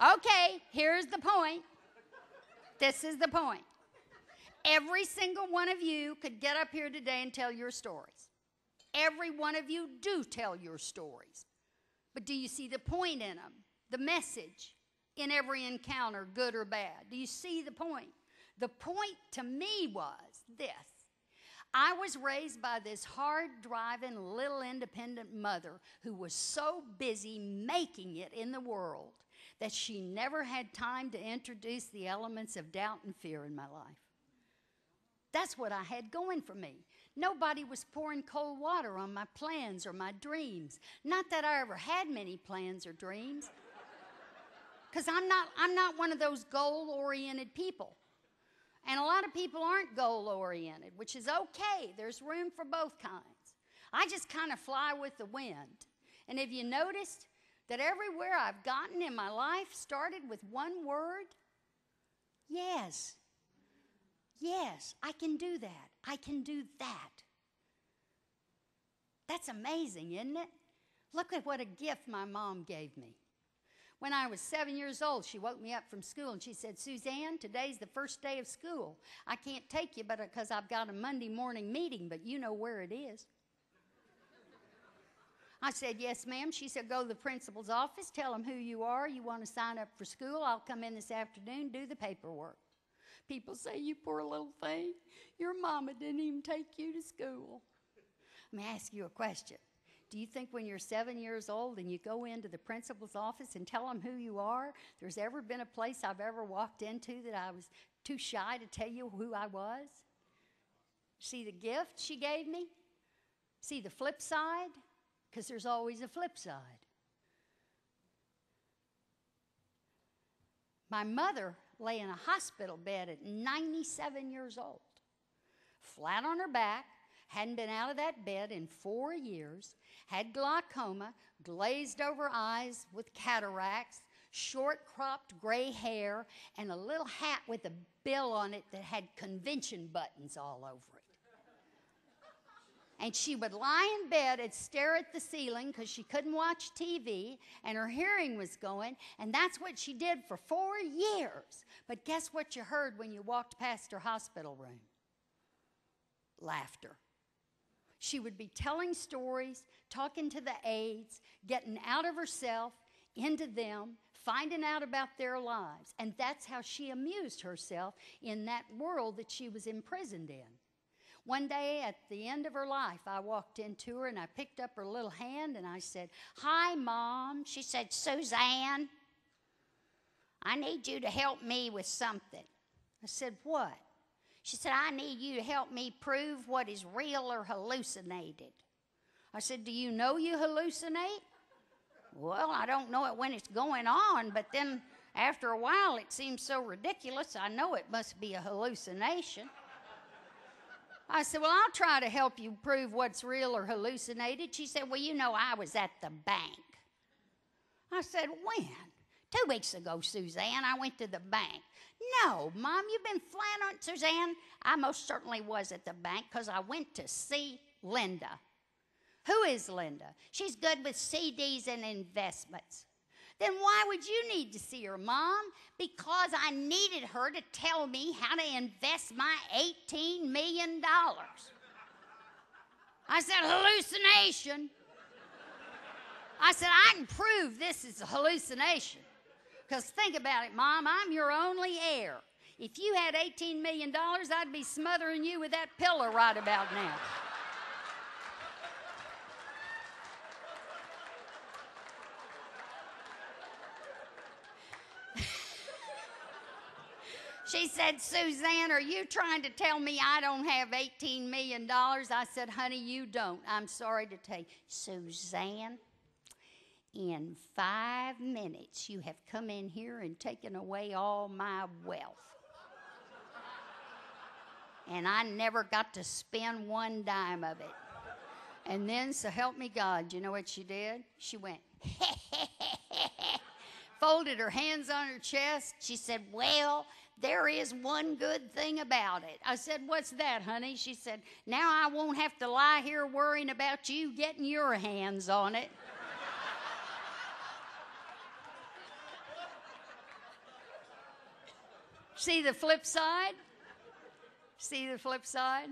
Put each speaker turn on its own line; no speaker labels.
Okay, here's the point. This is the point. Every single one of you could get up here today and tell your stories. Every one of you do tell your stories. But do you see the point in them? The message in every encounter, good or bad. Do you see the point? The point to me was this. I was raised by this hard-driving, little independent mother who was so busy making it in the world that she never had time to introduce the elements of doubt and fear in my life. That's what I had going for me. Nobody was pouring cold water on my plans or my dreams. Not that I ever had many plans or dreams, because I'm not one of those goal-oriented people. And a lot of people aren't goal-oriented, which is okay. There's room for both kinds. I just kind of fly with the wind. And have you noticed that everywhere I've gotten in my life started with one word? Yes. Yes, I can do that. I can do that. That's amazing, isn't it? Look at what a gift my mom gave me. When I was 7 years old, she woke me up from school and she said, Suzanne, today's the first day of school. I can't take you because I've got a Monday morning meeting, but you know where it is. I said, yes, ma'am. She said, go to the principal's office, tell him who you are, you want to sign up for school. I'll come in this afternoon, do the paperwork. People say, you poor little thing, your mama didn't even take you to school. Let me ask you a question. Do you think when you're 7 years old and you go into the principal's office and tell him who you are, there's ever been a place I've ever walked into that I was too shy to tell you who I was? See the gift she gave me? See the flip side? Because there's always a flip side. My mother lay in a hospital bed at 97 years old, flat on her back, hadn't been out of that bed in 4 years, had glaucoma, glazed over eyes with cataracts, short-cropped gray hair, and a little hat with a bill on it that had convention buttons all over it. And she would lie in bed and stare at the ceiling because she couldn't watch TV, and her hearing was going, and that's what she did for 4 years. But guess what you heard when you walked past her hospital room? Laughter. She would be telling stories, talking to the aides, getting out of herself, into them, finding out about their lives. And that's how she amused herself in that world that she was imprisoned in. One day at the end of her life, I walked into her and I picked up her little hand and I said, hi, Mom. She said, Suzanne, I need you to help me with something. I said, what? She said, I need you to help me prove what is real or hallucinated. I said, do you know you hallucinate? Well, I don't know it when it's going on, but then after a while it seems so ridiculous, I know it must be a hallucination. I said, well, I'll try to help you prove what's real or hallucinated. She said, well, you know, I was at the bank. I said, when? 2 weeks ago, Suzanne, I went to the bank. No, Mom, you've been flat on, Suzanne. I most certainly was at the bank because I went to see Linda. Who is Linda? She's good with CDs and investments. Then why would you need to see her, Mom? Because I needed her to tell me how to invest my $18 million. I said, hallucination. I said, I can prove this is a hallucination. Because think about it, Mom, I'm your only heir. If you had $18 million, I'd be smothering you with that pillow right about now. She said, Suzanne, are you trying to tell me I don't have $18 million? I said, honey, you don't. I'm sorry to tell you. Suzanne, in 5 minutes, you have come in here and taken away all my wealth. And I never got to spend 1 dime of it. And then, so help me God, you know what she did? She went, folded her hands on her chest. She said, well, there is one good thing about it. I said, what's that, honey? She said, now I won't have to lie here worrying about you getting your hands on it. See the flip side? See the flip side?